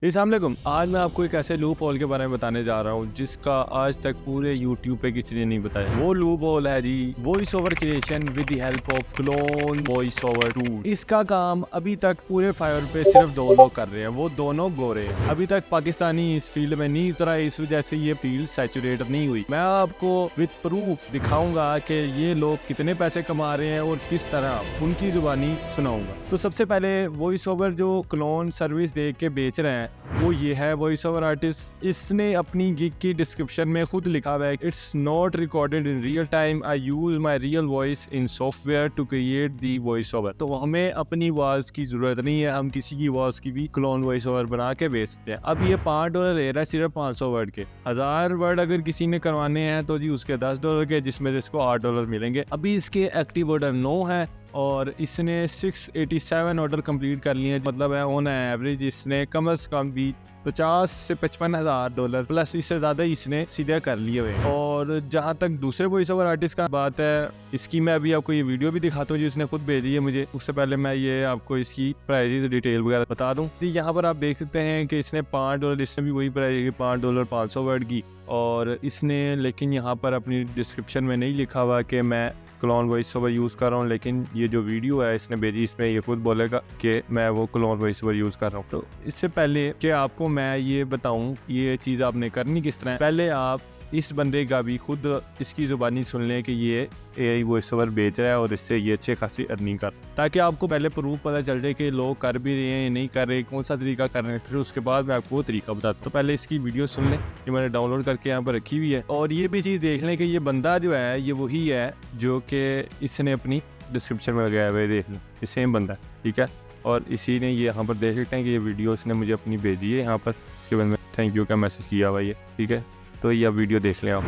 अस्सलामुअलैकुम। आज मैं आपको एक ऐसे लूप होल के बारे में बताने जा रहा हूँ जिसका आज तक पूरे YouTube पे किसी ने नहीं बताया। वो लूप होल है जी voice over creation with the help of clone voice over tool. इसका काम अभी तक पूरे फाइवर पे सिर्फ 2 लोग कर रहे हैं, वो दोनों गोरे हैं। अभी तक पाकिस्तानी इस फील्ड में नहीं उतरा, इस वजह से ये फील्ड सैचुरेट नहीं हुई। मैं आपको विद प्रूफ दिखाऊंगा कि ये लोग कितने पैसे कमा रहे हैं और किस तरह उनकी जुबानी सुनाऊंगा। तो सबसे पहले वॉइस ओवर जो क्लोन सर्विस दे के बेच रहे हैं वो ये है वॉइस ओवर आर्टिस्ट। इसने अपनी गिग की डिस्क्रिप्शन में खुद लिखा हुआ है, it's not recorded in real time, I use my real voice in software to create the voice over. तो हमें अपनी आवाज की जरूरत नहीं है, हम किसी की आवाज की भी क्लोन वॉइस ओवर बना के बेच सकते हैं। अब ये $5 ले रहा है सिर्फ 500 वर्ड के। 1000 वर्ड अगर किसी ने करवाने हैं तो जी उसके $10 के, जिसमें इसको $8 मिलेंगे। अभी इसके एक्टिव ऑर्डर 9 है और इसने 687 ऑर्डर कंप्लीट कर लिए। मतलब है ऑन एवरेज इसने कम से कम भी 50 से 55 हज़ार डॉलर प्लस इससे ज़्यादा इसने सीधे कर लिए हुए। और जहाँ तक दूसरे वॉइस ओवर आर्टिस्ट का बात है, इसकी मैं अभी आपको ये वीडियो भी दिखाता हूँ जिसने खुद भेजी है मुझे। उससे पहले मैं ये आपको इसकी प्राइस डिटेल वगैरह बता दूँ। यहाँ पर आप देख सकते हैं कि इसने $5, इसने भी वही प्राइस है $5 500 वर्ड की। और इसने लेकिन यहाँ पर अपनी डिस्क्रिप्शन में नहीं लिखा हुआ कि मैं क्लोन वॉइस ओवर यूज़ कर रहा हूँ, लेकिन ये जो वीडियो है इसने भेजी इसमें ये खुद बोलेगा कि मैं वो क्लोन वॉइस ओवर यूज़ कर रहा हूँ। तो इससे पहले कि आपको मैं ये बताऊँ ये चीज़ आपने करनी किस तरह, पहले आप इस बंदे का भी खुद इसकी ज़ुबानी सुन लें कि ये AI वॉइस ओवर बेच रहा है और इससे ये अच्छे खासी अर्निंग कर, ताकि आपको पहले प्रूफ पता चल जाए कि लोग कर भी रहे हैं या नहीं कर रहे, कौन सा तरीका कर रहे हैं। फिर उसके बाद मैं आपको वो तरीका बताता। तो पहले इसकी वीडियो सुन लें, ये मैंने डाउनलोड करके यहाँ पर रखी हुई है। और ये भी चीज़ देख लें कि ये बंदा जो है ये वही है जो कि इसने अपनी डिस्क्रिप्शन में लगाया हुआ है। देख लें ये सेम बंदा है, ठीक है। और इसी ने ये यहाँ पर देख सकते हैं कि ये वीडियो इसने मुझे अपनी भेजी है यहाँ पर। इसके बाद में थैंक यू का मैसेज किया हुआ ये, ठीक है। तो ये वीडियो देख लें आप।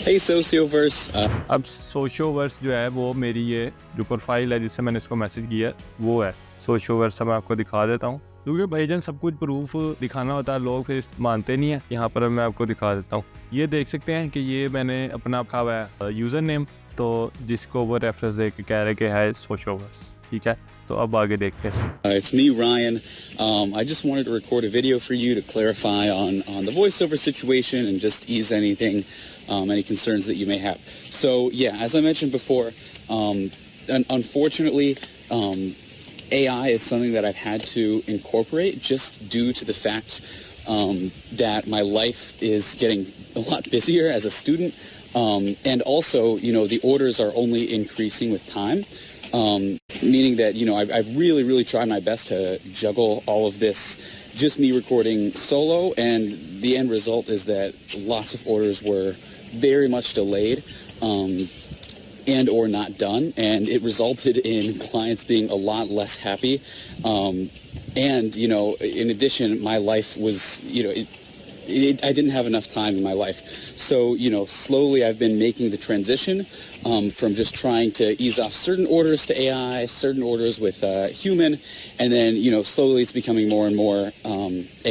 Hey Socioverse, अब सोशियोवर्स जो है वो मेरी ये जो प्रोफाइल है जिससे मैंने इसको मैसेज किया है वो है सोशियोवर्स। मैं आपको दिखा देता हूँ क्योंकि भाईजान सब कुछ प्रूफ दिखाना होता है, लोग फिर मानते नहीं है। यहाँ पर मैं आपको दिखा देता हूँ। ये देख सकते हैं कि ये मैंने अपना रखा हुआ है यूज़र नेम, तो जिसको वो रेफरेंस दे के कह रहे कि है सोशियोवर्स, ठीक है। तो अब आगे देखते हैं। it's me, Ryan. I just wanted to record a video for you to clarify on the voiceover situation and just ease any concerns that you may have. So yeah, as I mentioned before, unfortunately, AI is something that I've had to incorporate just due to the fact that my life is getting a lot busier as a student, and also, the orders are only increasing with time. Meaning that, I've really tried my best to juggle all of this, just me recording solo, and the end result is that lots of orders were very much delayed, and or not done, and it resulted in clients being a lot less happy. And, in addition, my life was, I didn't have enough time in my life. So, slowly I've been making the transition from just trying to ease off certain orders to AI, certain orders with human, and then, slowly it's becoming more and more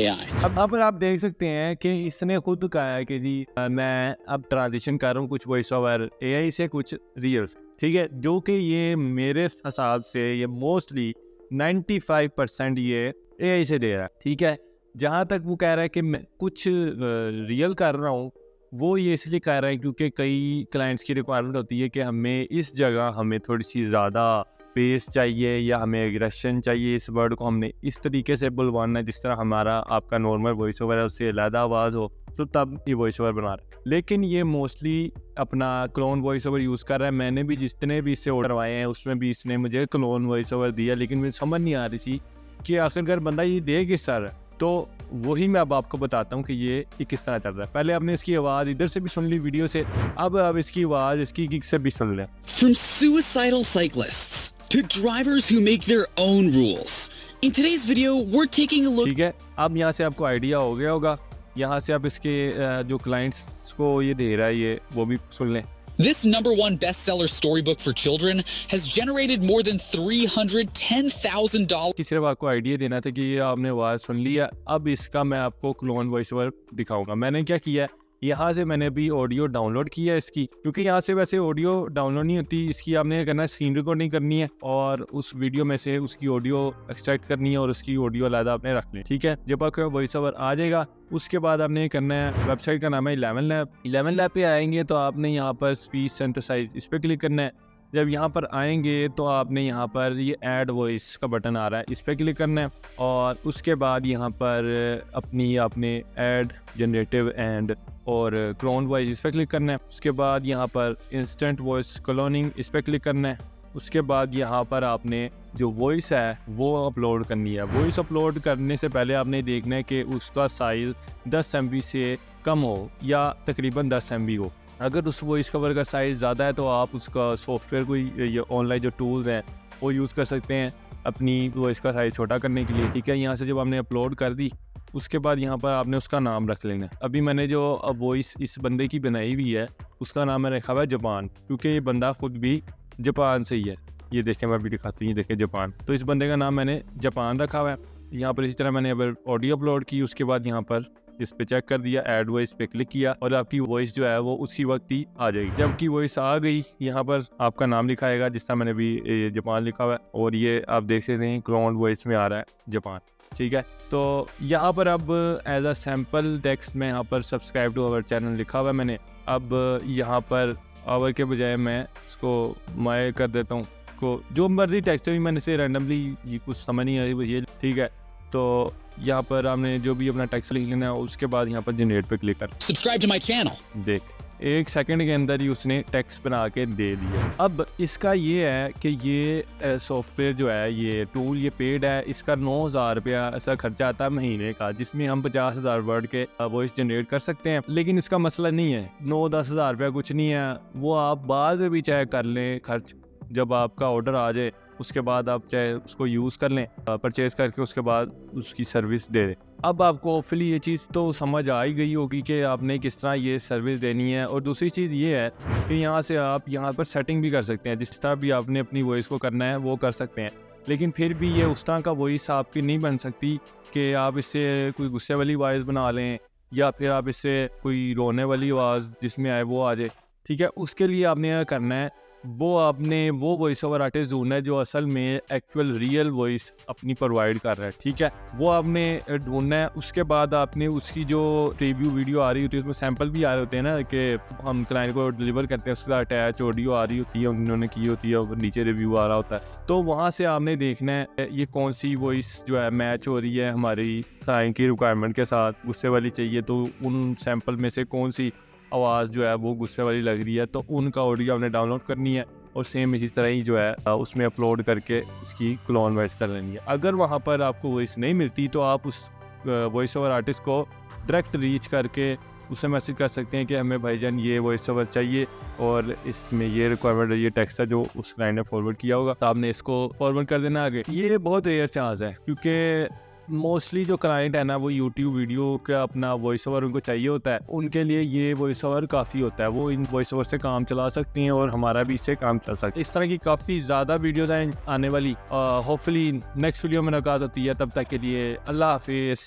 AI. अब आप देख सकते हैं कि इसने खुद कहा है कि जी मैं अब ट्रांजिशन कर रहा हूँ कुछ वॉइस ओवर AI से कुछ रियल से, ठीक है। जो कि ये मेरे हिसाब से ये मोस्टली 95% ये AI से दे रहा है, ठीक है। जहाँ तक वो कह रहा है कि मैं कुछ रियल कर रहा हूँ, वो ये इसलिए कह रहा है क्योंकि कई क्लाइंट्स की रिक्वायरमेंट होती है कि हमें इस जगह हमें थोड़ी सी ज़्यादा पेस चाहिए या हमें एग्रेशन चाहिए, इस वर्ड को हमने इस तरीके से बुलवाना है जिस तरह हमारा आपका नॉर्मल वॉइस ओवर है उससे अलहदा आवाज़ हो, तो तब ये वॉइस ओवर बना रहा है। लेकिन ये मोस्टली अपना क्लोन वॉइस ओवर यूज़ कर रहा है। मैंने भी जितने भी इससे ऑर्डर आए हैं उसमें भी इसने मुझे क्लोन वॉइस ओवर दिया, लेकिन मुझे समझ नहीं आ रही थी कि आखिरकार बंदा ये दे किस तरह। तो वही मैं अब आपको बताता हूँ कि ये किस तरह चल रहा है। पहले आपने इसकी आवाज़ इधर से भी सुन ली वीडियो से, अब इसकी आवाज़ इसकी गिग से भी सुन लें। From suicidal cyclists to drivers who make their own rules. In today's video, we're taking a look. ठीक है, अब यहाँ से आपको आइडिया हो गया होगा। यहाँ से आप इसके जो क्लाइंट्स को ये दे रहा है ये वो भी सुन लें। This #1 bestseller storybook for children has generated more than $310,000. कि सिर्फ आपको आइडिया देना था कि ये आपने आवाज़ सुन लिया। अब इसका मैं आपको क्लोन वॉइस ओवर दिखाऊंगा। मैंने क्या किया, यहाँ से मैंने अभी ऑडियो डाउनलोड किया है इसकी, क्योंकि यहाँ से वैसे ऑडियो डाउनलोड नहीं होती, इसकी आपने करना है स्क्रीन रिकॉर्डिंग करनी है और उस वीडियो में से उसकी ऑडियो एक्सट्रैक्ट करनी है और उसकी ऑडियो अलग आपने रख ली। ठीक है, जब आपका वॉइस ओवर आ जाएगा उसके बाद आपने करना है, वेबसाइट का नाम है 11 लैब। 11 लैब पे आएंगे तो आपने यहाँ पर स्पीच सिंथेसाइज इस पर क्लिक करना है। जब यहाँ पर आएंगे तो आपने यहाँ पर ये ऐड वॉइस का बटन आ रहा है, इस पर क्लिक करना है और उसके बाद यहाँ पर अपनी आपने ऐड जनरेटिव एंड और क्लोन वॉइस इस पर क्लिक करना है। उसके बाद यहाँ पर इंस्टेंट वॉइस क्लोनिंग इस पर क्लिक करना है। उसके बाद यहाँ पर आपने जो वॉइस है वो अपलोड करनी है। वॉइस अपलोड करने से पहले आपने देखना है कि उसका साइज़ 10 MB से कम हो या तकरीबन 10 MB हो। अगर उस वॉइस कवर का साइज़ ज़्यादा है तो आप उसका सॉफ्टवेयर कोई ये ऑनलाइन जो टूल्स हैं वो यूज़ कर सकते हैं अपनी वॉइस का साइज़ छोटा करने के लिए। ठीक है, यहाँ से जब आपने अपलोड कर दी उसके बाद यहाँ पर आपने उसका नाम रख लेना है। अभी मैंने जो वॉइस इस बंदे की बनाई हुई है उसका नाम मैंने रखा हुआ है जापान, क्योंकि ये बंदा खुद भी जापान से ही है। ये देखें, मैं अभी दिखाती हूँ, ये देखें जापान, तो इस बंदे का नाम मैंने जापान रखा हुआ है। यहाँ पर इसी तरह मैंने अब ऑडियो अपलोड की, उसके बाद यहाँ पर इस पे चेक कर दिया, ऐड वॉइस पे क्लिक किया और आपकी वॉइस जो है वो उसी वक्त ही आ जाएगी। जब की वॉइस आ गई यहाँ पर आपका नाम लिखाएगा, जिस तरह मैंने भी जापान लिखा हुआ है और ये आप देख सकते हैं क्लोन वॉइस में आ रहा है जापान। ठीक है, तो यहाँ पर अब एज अ सैम्पल टेक्स्ट में यहाँ पर सब्सक्राइब टू आवर चैनल लिखा हुआ है मैंने। अब यहाँ पर आवर के बजाय मैं इसको माय कर देता हूँ, को जो मर्जी टेक्स्ट है मैंने से रैंडमली, ये कुछ समझ नहीं आ रही ये। ठीक है, तो यहाँ पर आपने जो भी अपना टेक्स्ट लिख लेना है, उसके बाद यहाँ पर जनरेट पे क्लिक कर। Subscribe to my channel. देख 1 सेकंड के अंदर ही उसने टेक्स्ट बना के दे दिया। अब इसका ये है कि ये सॉफ्टवेयर जो है, ये टूल, ये पेड है। इसका 9,000 रुपया ऐसा खर्चा आता है महीने का, जिसमें हम 50,000 वर्ड के वॉइस जनरेट कर सकते हैं। लेकिन इसका मसला नहीं है, 9-10 हज़ार रुपया कुछ नहीं है, वो आप बाद में भी चाहे कर लें खर्च, जब आपका ऑर्डर आ जाए उसके बाद आप चाहे उसको यूज़ कर लें, परचेज़ करके उसके बाद उसकी सर्विस दे दें। अब आपको होपफुली ये चीज़ तो समझ आ ही गई होगी कि आपने किस तरह ये सर्विस देनी है। और दूसरी चीज़ ये है कि यहाँ से आप यहाँ पर सेटिंग भी कर सकते हैं, जिस तरह भी आपने अपनी वॉइस को करना है वो कर सकते हैं। लेकिन फिर भी ये उस तरह का वॉइस आपकी नहीं बन सकती कि आप इससे कोई गुस्से वाली आवाज़ बना लें या फिर आप इससे कोई रोने वाली आवाज़ जिसमें आए वो आ जाए। ठीक है, उसके लिए आपने यह करना है, आपने वो वॉइस ओवर आर्टिस्ट ढूंढना है जो असल में एक्चुअल रियल वॉइस अपनी प्रोवाइड कर रहा है। ठीक है, वो आपने ढूंढना है। उसके बाद आपने उसकी जो रिव्यू वीडियो आ रही होती है, उसमें सैंपल भी आ रहे होते हैं ना, कि हम क्लाइंट को डिलीवर करते हैं, उसके साथ अटैच ऑडियो आ रही होती है, उन्होंने की होती है और नीचे रिव्यू आ रहा होता है। तो वहाँ से आपने देखना है ये कौन सी वॉइस जो है मैच हो रही है हमारी क्लाइंट की रिक्वायरमेंट के साथ। गुस्से वाली चाहिए तो उन सैंपल में से कौन सी आवाज़ जो है वो गुस्से वाली लग रही है, तो उनका ऑडियो आपने डाउनलोड करनी है और सेम इसी तरह ही जो है उसमें अपलोड करके उसकी क्लोन वॉइस कर लेनी है। अगर वहाँ पर आपको वॉइस नहीं मिलती तो आप उस वॉइस ओवर आर्टिस्ट को डायरेक्ट रीच करके उससे मैसेज कर सकते हैं कि हमें भाईजान ये वॉइस ओवर चाहिए और इसमें ये रिक्वायरमेंट, ये टेक्स्ट है जो उस क्लाइंट ने फॉरवर्ड किया होगा, तो आपने इसको फॉरवर्ड कर देना आगे। ये बहुत रेयर चांस है, क्योंकि मोस्टली जो क्लाइंट है ना वो यूट्यूब वीडियो का अपना वॉइस ओवर उनको चाहिए होता है, उनके लिए ये वॉइस ओवर काफ़ी होता है। वो इन वॉइस ओवर से काम चला सकती हैं और हमारा भी इससे काम चल सकता है। इस तरह की काफ़ी ज़्यादा वीडियोज़ हैं आने वाली। होपफुली नेक्स्ट वीडियो में मुलाकात होती है, तब तक के लिए अल्लाह हाफिज़।